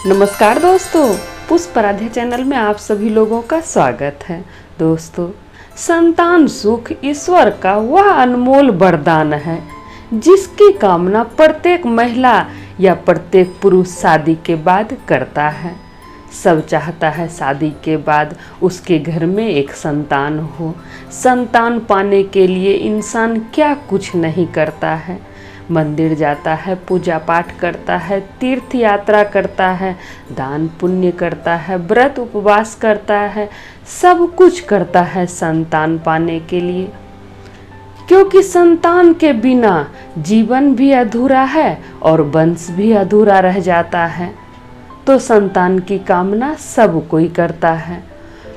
नमस्कार दोस्तों, पुष्प आराध्या चैनल में आप सभी लोगों का स्वागत है। दोस्तों, संतान सुख ईश्वर का वह अनमोल वरदान है जिसकी कामना प्रत्येक महिला या प्रत्येक पुरुष शादी के बाद करता है। सब चाहता है शादी के बाद उसके घर में एक संतान हो। संतान पाने के लिए इंसान क्या कुछ नहीं करता है। मंदिर जाता है, पूजा पाठ करता है, तीर्थ यात्रा करता है, दान पुण्य करता है, व्रत उपवास करता है, सब कुछ करता है संतान पाने के लिए। क्योंकि संतान के बिना जीवन भी अधूरा है और वंश भी अधूरा रह जाता है। तो संतान की कामना सब कोई करता है।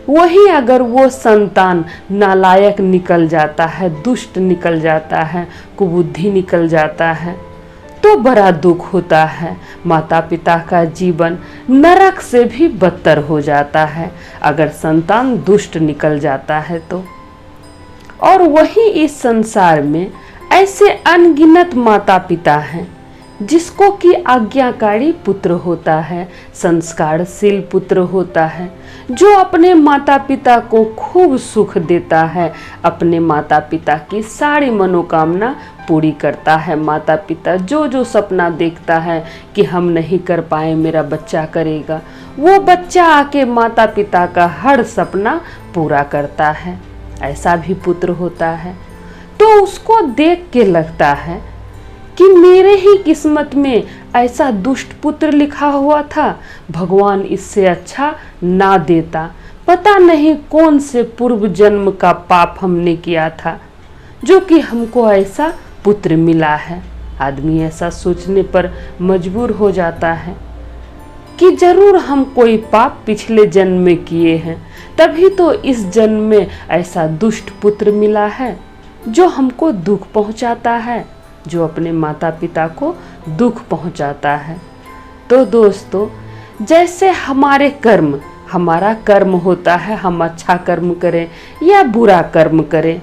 वही अगर वो संतान नालायक निकल जाता है, दुष्ट निकल जाता है, कुबुद्धि निकल जाता है तो बड़ा दुख होता है। माता पिता का जीवन नरक से भी बदतर हो जाता है अगर संतान दुष्ट निकल जाता है तो। और वही इस संसार में ऐसे अनगिनत माता पिता हैं जिसको कि आज्ञाकारी पुत्र होता है, संस्कारशील पुत्र होता है, जो अपने माता पिता को खूब सुख देता है, अपने माता पिता की सारी मनोकामना पूरी करता है। माता पिता जो जो सपना देखता है कि हम नहीं कर पाए मेरा बच्चा करेगा, वो बच्चा आके माता पिता का हर सपना पूरा करता है। ऐसा भी पुत्र होता है। तो उसको देख के लगता है कि मेरे ही किस्मत में ऐसा दुष्ट पुत्र लिखा हुआ था, भगवान इससे अच्छा ना देता। पता नहीं कौन से पूर्व जन्म का पाप हमने किया था जो कि हमको ऐसा पुत्र मिला है। आदमी ऐसा सोचने पर मजबूर हो जाता है कि जरूर हम कोई पाप पिछले जन्म में किए हैं, तभी तो इस जन्म में ऐसा दुष्ट पुत्र मिला है जो हमको दुख पहुंचाता है, जो अपने माता पिता को दुख पहुंचाता है। तो दोस्तों, जैसे हमारे कर्म, हमारा कर्म होता है, हम अच्छा कर्म करें या बुरा कर्म करें,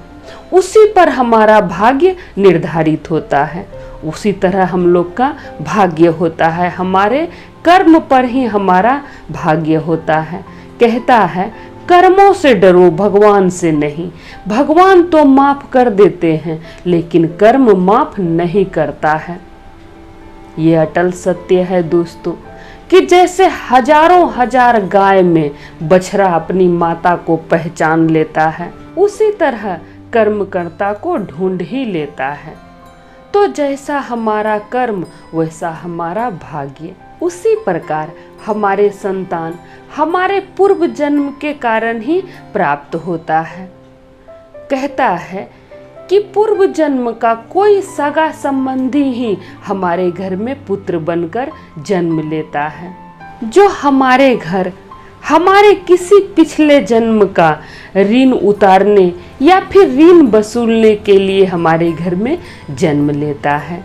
उसी पर हमारा भाग्य निर्धारित होता है। उसी तरह हम लोग का भाग्य होता है, हमारे कर्म पर ही हमारा भाग्य होता है। कहता है कर्मों से डरो, भगवान से नहीं। भगवान तो माफ कर देते हैं लेकिन कर्म माफ नहीं करता है। ये अटल सत्य है दोस्तों कि जैसे हजारों हजार गाय में बछड़ा अपनी माता को पहचान लेता है, उसी तरह कर्मकर्ता को ढूंढ ही लेता है। तो जैसा हमारा कर्म वैसा हमारा भाग्य। उसी प्रकार हमारे संतान हमारे पूर्व जन्म के कारण ही प्राप्त होता है। कहता है कि पूर्व जन्म का कोई सगा संबंधी ही हमारे घर में पुत्र बनकर जन्म लेता है, जो हमारे घर हमारे किसी पिछले जन्म का ऋण उतारने या फिर ऋण वसूलने के लिए हमारे घर में जन्म लेता है।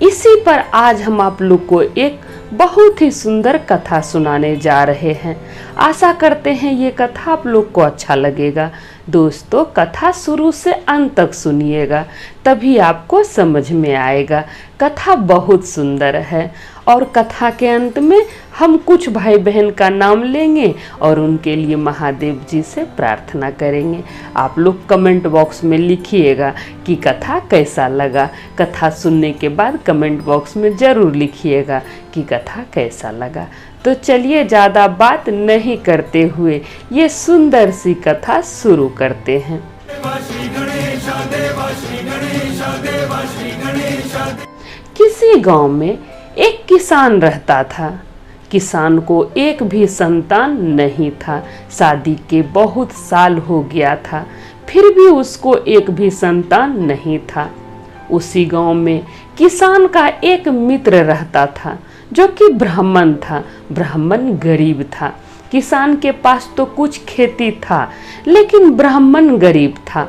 इसी पर आज हम आप लोग को एक बहुत ही सुंदर कथा सुनाने जा रहे हैं। आशा करते हैं ये कथा आप लोग को अच्छा लगेगा। दोस्तों, कथा शुरू से अंत तक सुनिएगा, तभी आपको समझ में आएगा। कथा बहुत सुंदर है और कथा के अंत में हम कुछ भाई बहन का नाम लेंगे और उनके लिए महादेव जी से प्रार्थना करेंगे। आप लोग कमेंट बॉक्स में लिखिएगा कि कथा कैसा लगा। कथा सुनने के बाद कमेंट बॉक्स में ज़रूर लिखिएगा कि कथा कैसा लगा। तो चलिए ज़्यादा बात नहीं करते हुए ये सुंदर सी कथा शुरू करते हैं। किसी गांव में एक किसान रहता था। किसान को एक भी संतान नहीं था। शादी के बहुत साल हो गया था, फिर भी उसको एक भी संतान नहीं था। उसी गांव में किसान का एक मित्र रहता था जो कि ब्राह्मण था। ब्राह्मण गरीब था। किसान के पास तो कुछ खेती था लेकिन ब्राह्मण गरीब था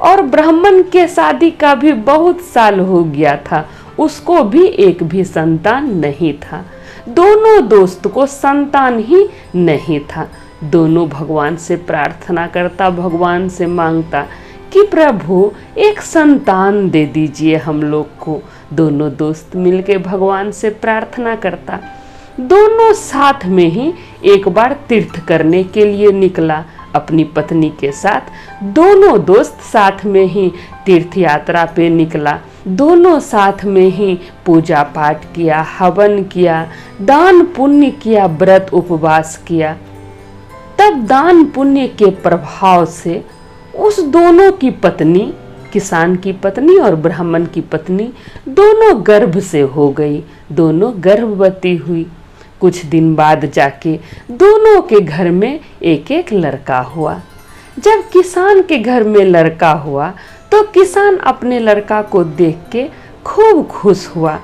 और ब्राह्मण के शादी का भी बहुत साल हो गया था, उसको भी एक भी संतान नहीं था। दोनों दोस्त को संतान ही नहीं था। दोनों भगवान से प्रार्थना करता, भगवान से मांगता कि प्रभु एक संतान दे दीजिए हम लोग को। दोनों दोस्त मिलके भगवान से प्रार्थना करता। दोनों साथ में ही एक बार तीर्थ करने के लिए निकला अपनी पत्नी के साथ। दोनों दोस्त साथ में ही तीर्थ यात्रा पे निकला। दोनों साथ में ही पूजा पाठ किया, हवन किया, दान पुण्य किया, व्रत उपवास किया। तब दान पुण्य के प्रभाव से उस दोनों की पत्नी, किसान की पत्नी और ब्राह्मण की पत्नी, दोनों गर्भ से हो गई, दोनों गर्भवती हुई। कुछ दिन बाद जाके दोनों के घर में एक एक लड़का हुआ। जब किसान के घर में लड़का हुआ तो किसान अपने लड़का को देख के खूब खुश हुआ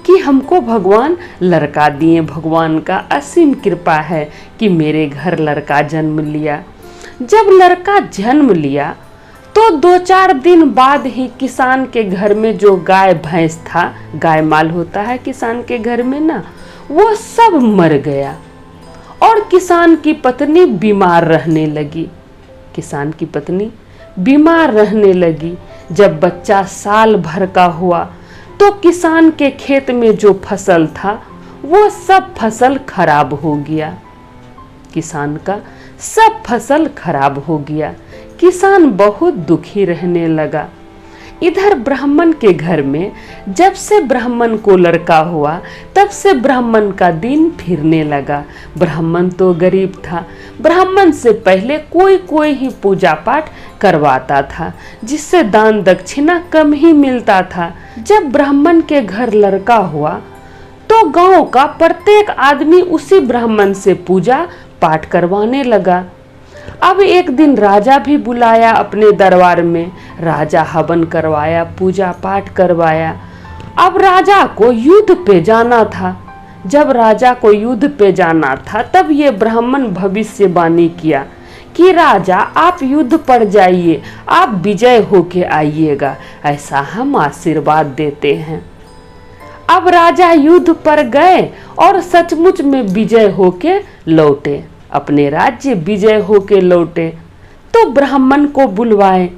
कि हमको भगवान लड़का दिए, भगवान का असीम कृपा है कि मेरे घर लड़का जन्म लिया। जब लड़का जन्म लिया तो 2-4 दिन बाद ही किसान के घर में जो गाय भैंस था, गाय माल होता है किसान के घर में ना, वो सब मर गया और किसान की पत्नी बीमार रहने लगी। किसान की पत्नी बीमार रहने लगी। जब बच्चा साल भर का हुआ तो किसान के खेत में जो फसल था वो सब फसल खराब हो गया। किसान का सब फसल खराब हो गया। किसान बहुत दुखी रहने लगा। इधर ब्राह्मण के घर में जब से ब्राह्मण को लड़का हुआ तब से ब्राह्मण का दिन फिरने लगा। ब्राह्मण तो गरीब था। ब्राह्मण से पहले कोई कोई ही पूजा पाठ करवाता था, जिससे दान दक्षिणा कम ही मिलता था। जब ब्राह्मण के घर लड़का हुआ तो गांव का प्रत्येक आदमी उसी ब्राह्मण से पूजा पाठ करवाने लगा। अब एक दिन राजा भी बुलाया अपने दरबार में। राजा हवन करवाया, पूजा पाठ करवाया। अब राजा को युद्ध पे जाना था। जब राजा को युद्ध पे जाना था तब ये ब्राह्मण भविष्यवाणी किया कि राजा आप युद्ध पर जाइए, आप विजय होके आइएगा, ऐसा हम आशीर्वाद देते हैं। अब राजा युद्ध पर गए और सचमुच में विजय होके लौटे, अपने राज्य विजय होके लौटे। तो ब्राह्मण को बुलवाए।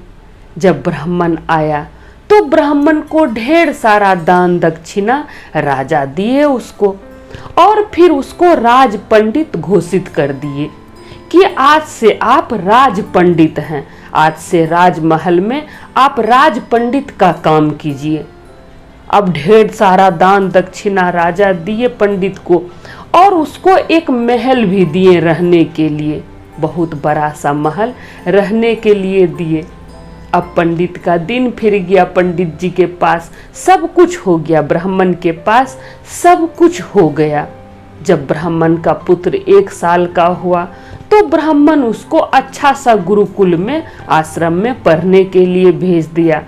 जब ब्राह्मण आया तो ब्राह्मण को ढेर सारा दान दक्षिणा राजा दिए उसको, और फिर उसको राज पंडित घोषित कर दिए कि आज से आप राज पंडित हैं, आज से राजमहल में आप राज पंडित का काम कीजिए। अब ढेर सारा दान दक्षिणा राजा दिए पंडित को, और उसको एक महल भी दिए रहने के लिए, बहुत बड़ा सा महल रहने के लिए दिए। अब पंडित का दिन फिर गया। पंडित जी के पास सब कुछ हो गया, ब्राह्मण के पास सब कुछ हो गया। जब ब्राह्मण का पुत्र 1 साल का हुआ तो ब्राह्मण उसको अच्छा सा गुरुकुल में, आश्रम में पढ़ने के लिए भेज दिया।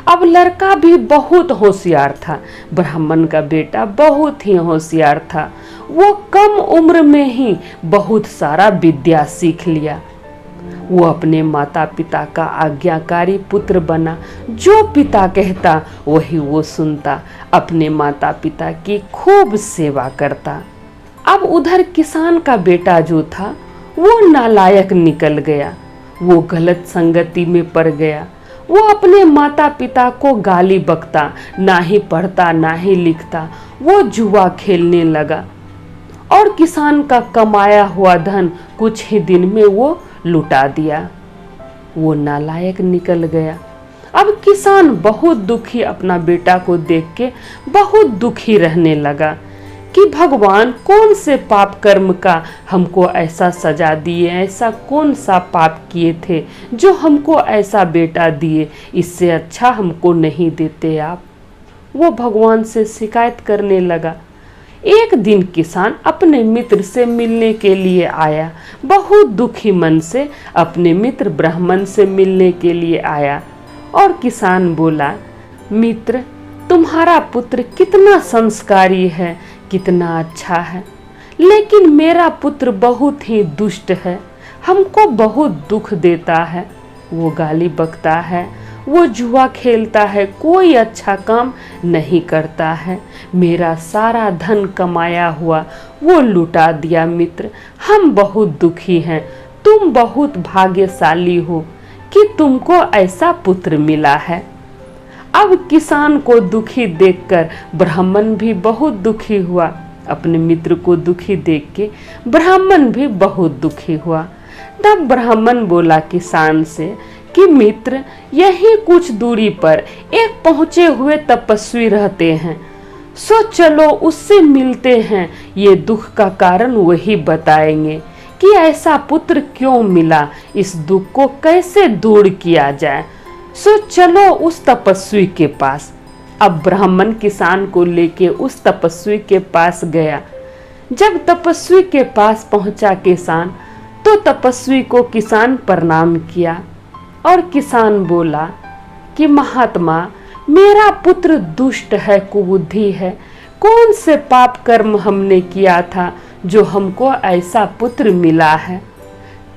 अब लड़का भी बहुत होशियार था। ब्राह्मण का बेटा बहुत ही होशियार था। वो कम उम्र में ही बहुत सारा विद्या सीख लिया। वो अपने माता पिता का आज्ञाकारी पुत्र बना। जो पिता कहता वही वो सुनता, अपने माता पिता की खूब सेवा करता। अब उधर किसान का बेटा जो था वो नालायक निकल गया। वो गलत संगति में पड़ गया। वो अपने माता पिता को गाली बकता, ना ही पढ़ता ना ही लिखता। वो जुआ खेलने लगा और किसान का कमाया हुआ धन कुछ ही दिन में वो लुटा दिया। वो नालायक निकल गया। अब किसान बहुत दुखी, अपना बेटा को देख के बहुत दुखी रहने लगा कि भगवान कौन से पाप कर्म का हमको ऐसा सजा दिए, ऐसा कौन सा पाप किए थे जो हमको ऐसा बेटा दिए, इससे अच्छा हमको नहीं देते आप। वो भगवान से शिकायत करने लगा। एक दिन किसान अपने मित्र से मिलने के लिए आया। बहुत दुखी मन से अपने मित्र ब्राह्मण से मिलने के लिए आया और किसान बोला, मित्र तुम्हारा पुत्र कितना संस्कारी है, कितना अच्छा है, लेकिन मेरा पुत्र बहुत ही दुष्ट है, हमको बहुत दुख देता है। वो गाली बकता है, वो जुआ खेलता है, कोई अच्छा काम नहीं करता है। मेरा सारा धन कमाया हुआ वो लुटा दिया। मित्र हम बहुत दुखी हैं, तुम बहुत भाग्यशाली हो कि तुमको ऐसा पुत्र मिला है। अब किसान को दुखी देखकर ब्राह्मण भी बहुत दुखी हुआ। अपने मित्र को दुखी देख के ब्राह्मण भी बहुत दुखी हुआ। तब ब्राह्मण बोला किसान से कि मित्र, यही कुछ दूरी पर एक पहुंचे हुए तपस्वी रहते हैं, सो चलो उससे मिलते हैं। ये दुख का कारण वही बताएंगे कि ऐसा पुत्र क्यों मिला, इस दुख को कैसे दूर किया जाए। सो चलो उस तपस्वी के पास। अब ब्राह्मण किसान को लेके उस तपस्वी के पास गया। जब तपस्वी के पास पहुंचा किसान, तो तपस्वी को किसान प्रणाम किया और किसान बोला कि महात्मा, मेरा पुत्र दुष्ट है, कुबुद्धि है। कौन से पाप कर्म हमने किया था जो हमको ऐसा पुत्र मिला है।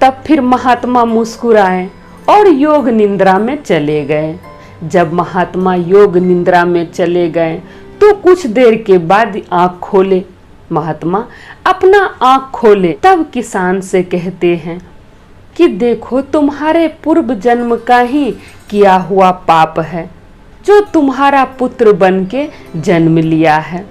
तब फिर महात्मा मुस्कुराए और योग निद्रा में चले गए। जब महात्मा योग निद्रा में चले गए तो कुछ देर के बाद आंख खोले। महात्मा अपना आंख खोले तब किसान से कहते हैं कि देखो, तुम्हारे पूर्व जन्म का ही किया हुआ पाप है जो तुम्हारा पुत्र बन के जन्म लिया है।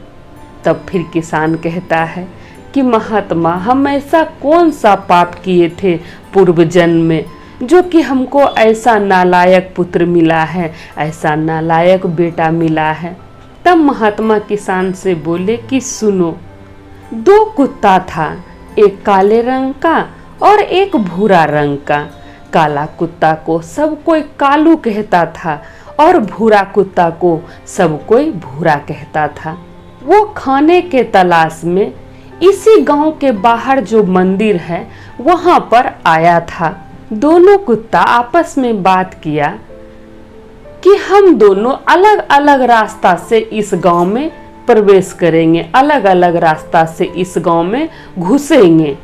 तब फिर किसान कहता है कि महात्मा, हम ऐसा कौन सा पाप किए थे पूर्व जन्म में जो कि हमको ऐसा नालायक पुत्र मिला है, ऐसा नालायक बेटा मिला है। तब महात्मा किसान से बोले कि सुनो, दो कुत्ता था, एक काले रंग का और एक भूरा रंग का। काला कुत्ता को सब कोई कालू कहता था और भूरा कुत्ता को सब कोई भूरा कहता था। वो खाने के तलाश में इसी गांव के बाहर जो मंदिर है वहां पर आया था। दोनों कुत्ता आपस में बात किया कि हम दोनों अलग अलग रास्ता से इस गांव में प्रवेश करेंगे, अलग अलग रास्ता से इस गांव में घुसेंगे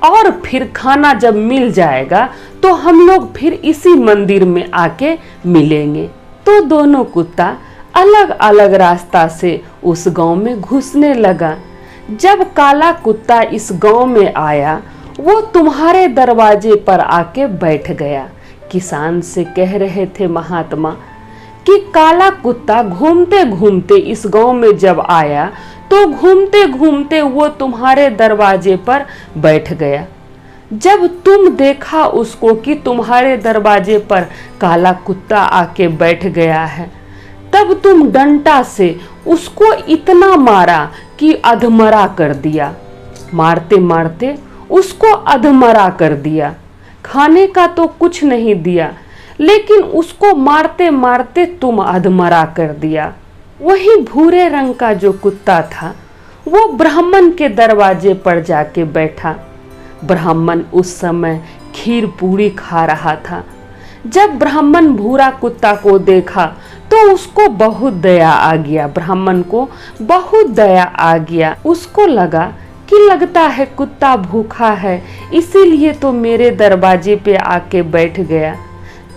और फिर खाना जब मिल जाएगा तो हम लोग फिर इसी मंदिर में आके मिलेंगे। तो दोनों कुत्ता अलग अलग रास्ता से उस गांव में घुसने लगा। जब काला कुत्ता इस गांव में आया, वो तुम्हारे दरवाजे पर आके बैठ गया। किसान से कह रहे थे महात्मा कि काला कुत्ता घूमते घूमते इस गांव में जब आया तो घूमते घूमते वो तुम्हारे दरवाजे पर बैठ गया। जब तुम देखा उसको कि तुम्हारे दरवाजे पर काला कुत्ता आके बैठ गया है, तब तुम डंडा से उसको इतना मारा कि अधमरा कर दिया। मारते मारते उसको अधमरा कर दिया। खाने का तो कुछ नहीं दिया, लेकिन उसको मारते मारते तुम अधमरा कर दिया। वही भूरे रंग का जो कुत्ता था वो ब्राह्मण के दरवाजे पर जाके बैठा। ब्राह्मण उस समय खीर पूरी खा रहा था। जब ब्राह्मण भूरा कुत्ता को देखा तो उसको बहुत दया आ गया। ब्राह्मण को बहुत दया आ गया। उसको लगा कि लगता है कुत्ता भूखा है, इसीलिए तो मेरे दरवाजे पे आके बैठ गया।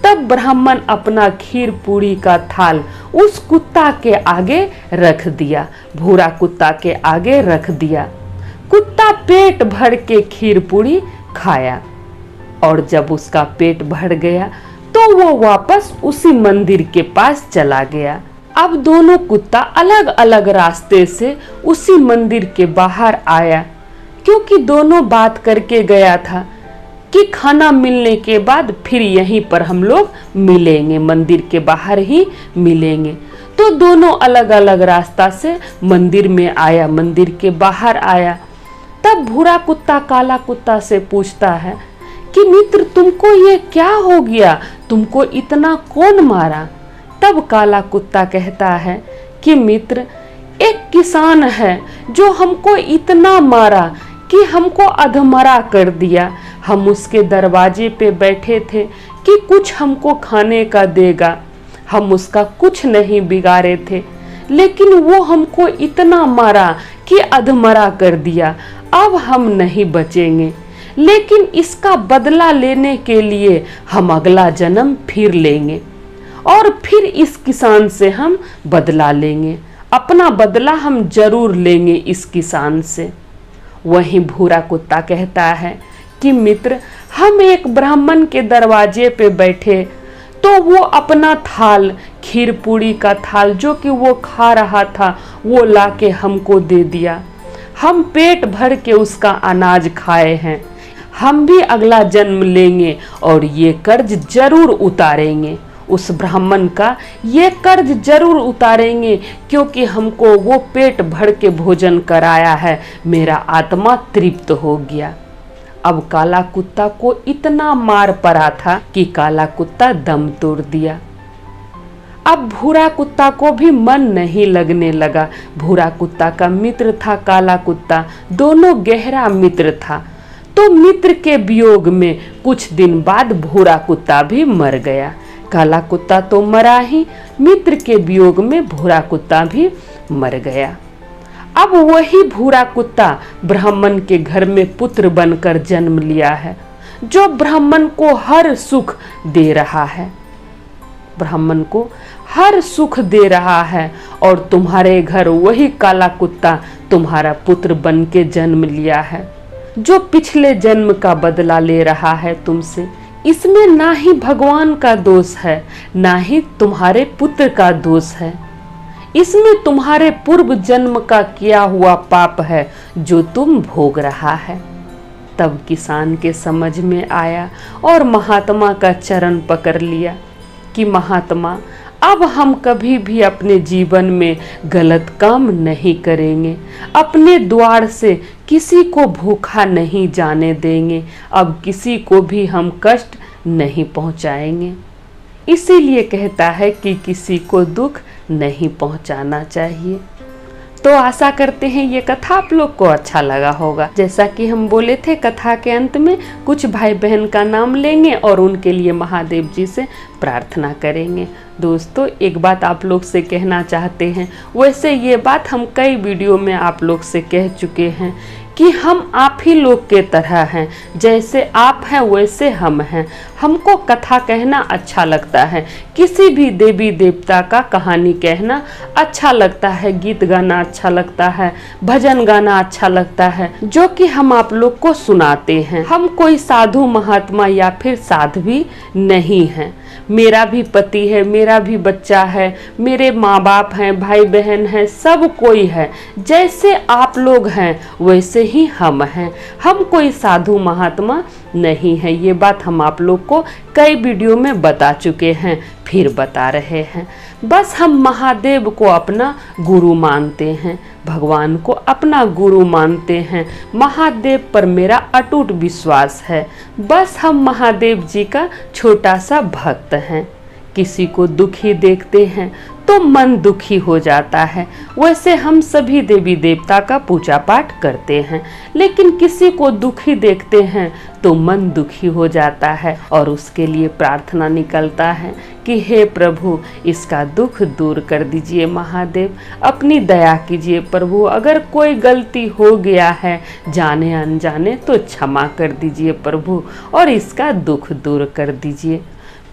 तब ब्राह्मण अपना खीर पूरी का थाल उस कुत्ता के आगे रख दिया, भूरा कुत्ता के आगे रख दिया। कुत्ता पेट भर के खीर पूरी खाया और जब उसका पेट भर गया तो वो वापस उसी मंदिर के पास चला गया। अब दोनों कुत्ता अलग अलग रास्ते से उसी मंदिर के बाहर आया, क्योंकि दोनों बात करके गया था कि खाना मिलने के बाद फिर यहीं पर हम लोग मिलेंगे, मंदिर के बाहर ही मिलेंगे। तो दोनों अलग अलग रास्ता से मंदिर में आया, मंदिर के बाहर आया। तब भूरा कुत्ता काला कुत्ता से पूछता है कि मित्र, तुमको ये क्या हो गया, तुमको इतना कौन मारा। तब काला कुत्ता कहता है कि मित्र, एक किसान है जो हमको इतना मारा कि हमको अधमरा कर दिया। हम उसके दरवाजे पे बैठे थे कि कुछ हमको खाने का देगा। हम उसका कुछ नहीं बिगाड़े थे, लेकिन वो हमको इतना मारा कि अधमरा कर दिया। अब हम नहीं बचेंगे, लेकिन इसका बदला लेने के लिए हम अगला जन्म फिर लेंगे और फिर इस किसान से हम बदला लेंगे। अपना बदला हम जरूर लेंगे इस किसान से। वहीं भूरा कुत्ता कहता है कि मित्र, हम एक ब्राह्मण के दरवाजे पे बैठे तो वो अपना थाल, खीर पूरी का थाल जो कि वो खा रहा था, वो लाके हमको दे दिया। हम पेट भर के उसका अनाज खाए हैं। हम भी अगला जन्म लेंगे और ये कर्ज जरूर उतारेंगे। उस ब्राह्मण का ये कर्ज जरूर उतारेंगे, क्योंकि हमको वो पेट भर के भोजन कराया है। मेरा आत्मा तृप्त हो गया। अब काला कुत्ता को इतना मार पड़ा था कि काला कुत्ता दम तोड़ दिया। अब भूरा कुत्ता को भी मन नहीं लगने लगा। भूरा कुत्ता का मित्र था काला कुत्ता, दोनों गहरा मित्र था। तो मित्र के वियोग में कुछ दिन बाद भूरा कुत्ता भी मर गया। काला कुत्ता तो मरा ही, मित्र के वियोग में भूरा कुत्ता भी मर गया। अब वही भूरा कुत्ता ब्राह्मण के घर में पुत्र बनकर जन्म लिया है, जो ब्राह्मण को हर सुख दे रहा है। ब्राह्मण को हर सुख दे रहा है और तुम्हारे घर वही काला कुत्ता तुम्हारा पुत्र बन के जन्म लिया है, जो पिछले जन्म का बदला ले रहा है तुमसे। इसमें ना ही भगवान का दोष है, ना ही तुम्हारे पुत्र का दोष है। इसमें तुम्हारे पूर्व जन्म का किया हुआ पाप है जो तुम भोग रहा है। तब किसान के समझ में आया और महात्मा का चरण पकड़ लिया कि महात्मा, अब हम कभी भी अपने जीवन में गलत काम नहीं करेंगे। अपने द्वार से किसी को भूखा नहीं जाने देंगे। अब किसी को भी हम कष्ट नहीं पहुंचाएंगे। इसीलिए कहता है कि किसी को दुख नहीं पहुंचाना चाहिए। तो आशा करते हैं ये कथा आप लोग को अच्छा लगा होगा। जैसा कि हम बोले थे, कथा के अंत में कुछ भाई बहन का नाम लेंगे और उनके लिए महादेव जी से प्रार्थना करेंगे। दोस्तों, एक बात आप लोग से कहना चाहते हैं। वैसे ये बात हम कई वीडियो में आप लोग से कह चुके हैं कि हम आप ही लोग के तरह हैं। जैसे आप हैं वैसे हम हैं। हमको कथा कहना अच्छा लगता है, किसी भी देवी देवता का कहानी कहना अच्छा लगता है, गीत गाना अच्छा लगता है, भजन गाना अच्छा लगता है, जो कि हम आप लोग को सुनाते हैं। हम कोई साधु महात्मा या फिर साध्वी नहीं हैं। मेरा भी पति है, मेरा भी बच्चा है, मेरे माँ बाप हैं, भाई बहन हैं, सब कोई है। जैसे आप लोग हैं वैसे ही हम हैं। हम कोई साधु महात्मा नहीं है। ये बात हम आप लोग को कई वीडियो में बता चुके हैं, फिर बता रहे हैं। बस हम महादेव को अपना गुरु मानते हैं, भगवान को अपना गुरु मानते हैं। महादेव पर मेरा अटूट विश्वास है। बस हम महादेव जी का छोटा सा भक्त हैं। किसी को दुखी देखते हैं तो मन दुखी हो जाता है। वैसे हम सभी देवी देवता का पूजा पाठ करते हैं, लेकिन किसी को दुखी देखते हैं तो मन दुखी हो जाता है और उसके लिए प्रार्थना निकलता है कि हे प्रभु, इसका दुख दूर कर दीजिए महादेव, अपनी दया कीजिए प्रभु। अगर कोई गलती हो गया है जाने अनजाने तो क्षमा कर दीजिए प्रभु और इसका दुख दूर कर दीजिए।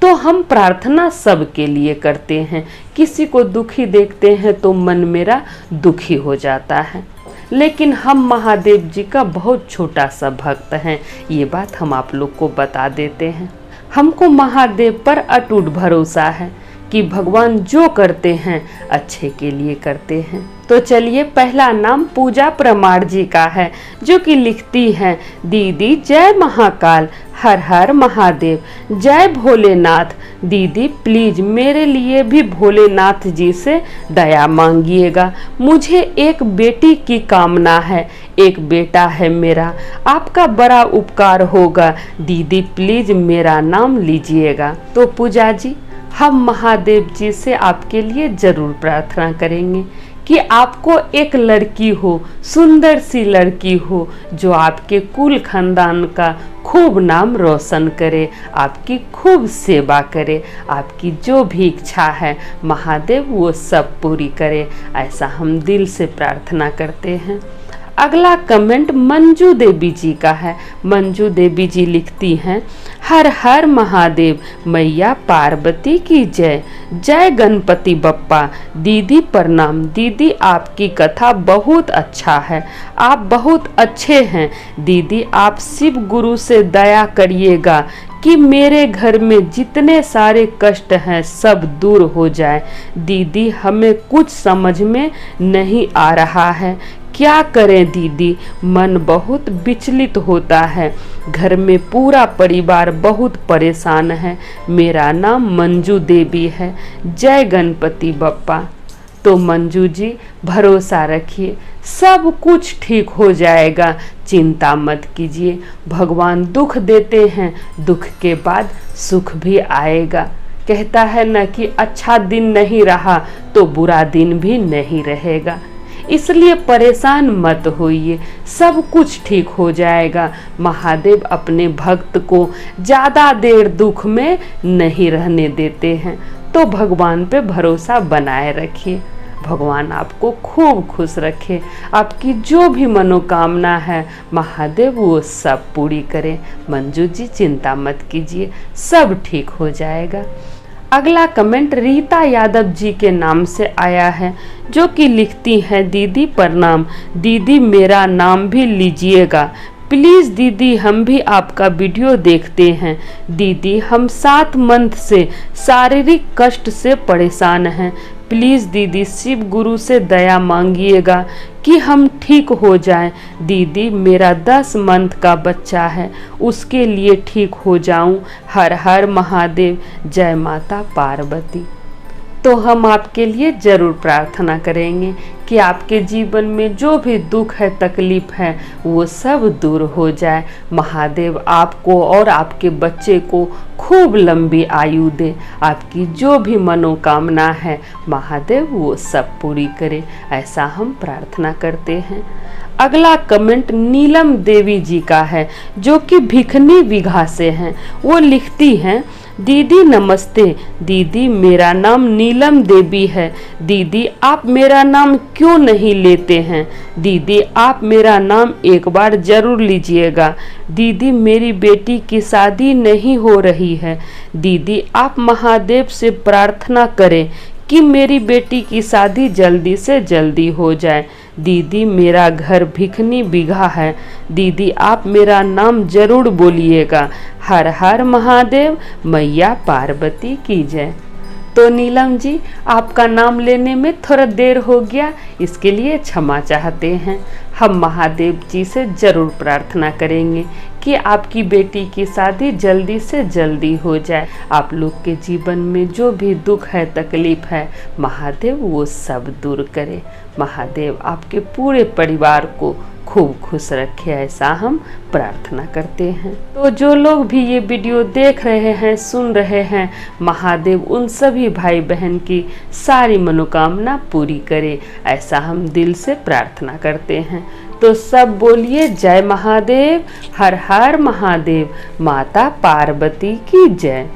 तो हम प्रार्थना सबके लिए करते हैं। किसी को दुखी देखते हैं तो मन मेरा दुखी हो जाता है, लेकिन हम महादेव जी का बहुत छोटा सा भक्त हैं। ये बात हम आप लोग को बता देते हैं। हमको महादेव पर अटूट भरोसा है कि भगवान जो करते हैं अच्छे के लिए करते हैं। तो चलिए, पहला नाम पूजा परमार जी का है, जो कि लिखती हैं, दीदी जय महाकाल, हर हर महादेव, जय भोलेनाथ। दीदी प्लीज मेरे लिए भी भोलेनाथ जी से दया मांगिएगा। मुझे एक बेटी की कामना है, एक बेटा है मेरा। आपका बड़ा उपकार होगा, दीदी प्लीज मेरा नाम लीजिएगा। तो पूजा जी, हम महादेव जी से आपके लिए जरूर प्रार्थना करेंगे कि आपको एक लड़की हो, सुंदर सी लड़की हो, जो आपके कुल खानदान का खूब नाम रोशन करे, आपकी खूब सेवा करे, आपकी जो भी इच्छा है महादेव वो सब पूरी करे। ऐसा हम दिल से प्रार्थना करते हैं। अगला कमेंट मंजू देवी जी का है। मंजू देवी जी लिखती हैं, हर हर महादेव, मैया पार्वती की जय, जय गणपति बप्पा। दीदी प्रणाम। दीदी आपकी कथा बहुत अच्छा है, आप बहुत अच्छे हैं। दीदी आप शिव गुरु से दया करिएगा कि मेरे घर में जितने सारे कष्ट हैं सब दूर हो जाए। दीदी हमें कुछ समझ में नहीं आ रहा है क्या करें दीदी, मन बहुत विचलित होता है। घर में पूरा परिवार बहुत परेशान है। मेरा नाम मंजू देवी है। जय गणपति बप्पा। तो मंजू जी, भरोसा रखिए, सब कुछ ठीक हो जाएगा, चिंता मत कीजिए। भगवान दुख देते हैं, दुख के बाद सुख भी आएगा। कहता है न कि अच्छा दिन नहीं रहा तो बुरा दिन भी नहीं रहेगा। इसलिए परेशान मत होइए, सब कुछ ठीक हो जाएगा। महादेव अपने भक्त को ज़्यादा देर दुख में नहीं रहने देते हैं, तो भगवान पे भरोसा बनाए रखिए। भगवान आपको खूब खुश रखे। आपकी जो भी मनोकामना है महादेव वो सब पूरी करें। मंजू जी चिंता मत कीजिए, सब ठीक हो जाएगा। अगला कमेंट रीता यादव जी के नाम से आया है, जो कि लिखती हैं, दीदी प्रणाम, दीदी मेरा नाम भी लीजिएगा प्लीज़ दीदी, हम भी आपका वीडियो देखते हैं। दीदी हम 7 मंथ से शारीरिक कष्ट से परेशान हैं। प्लीज़ दीदी शिव गुरु से दया मांगिएगा कि हम ठीक हो जाएं। दीदी मेरा 10 मंथ का बच्चा है, उसके लिए ठीक हो जाऊं। हर हर महादेव। जय माता पार्वती। तो हम आपके लिए ज़रूर प्रार्थना करेंगे कि आपके जीवन में जो भी दुख है, तकलीफ है, वो सब दूर हो जाए। महादेव आपको और आपके बच्चे को खूब लंबी आयु दे। आपकी जो भी मनोकामना है महादेव वो सब पूरी करे, ऐसा हम प्रार्थना करते हैं। अगला कमेंट नीलम देवी जी का है, जो कि भिखनी विघा से हैं। वो लिखती हैं, दीदी नमस्ते। दीदी मेरा नाम नीलम देवी है। दीदी आप मेरा नाम क्यों नहीं लेते हैं? दीदी आप मेरा नाम एक बार जरूर लीजिएगा। दीदी मेरी बेटी की शादी नहीं हो रही है। दीदी आप महादेव से प्रार्थना करें कि मेरी बेटी की शादी जल्दी से जल्दी हो जाए। दीदी मेरा घर भिखनी बिघा है। दीदी आप मेरा नाम जरूर बोलिएगा। हर हर महादेव, मैया पार्वती की जय। तो नीलम जी आपका नाम लेने में थोड़ा देर हो गया, इसके लिए क्षमा चाहते हैं। हम महादेव जी से ज़रूर प्रार्थना करेंगे कि आपकी बेटी की शादी जल्दी से जल्दी हो जाए। आप लोग के जीवन में जो भी दुख है, तकलीफ है, महादेव वो सब दूर करे। महादेव आपके पूरे परिवार को खूब खुश रखे, ऐसा हम प्रार्थना करते हैं। तो जो लोग भी ये वीडियो देख रहे हैं, सुन रहे हैं, महादेव उन सभी भाई बहन की सारी मनोकामना पूरी करे, ऐसा हम दिल से प्रार्थना करते हैं। तो सब बोलिए जय महादेव, हर हर महादेव, माता पार्वती की जय।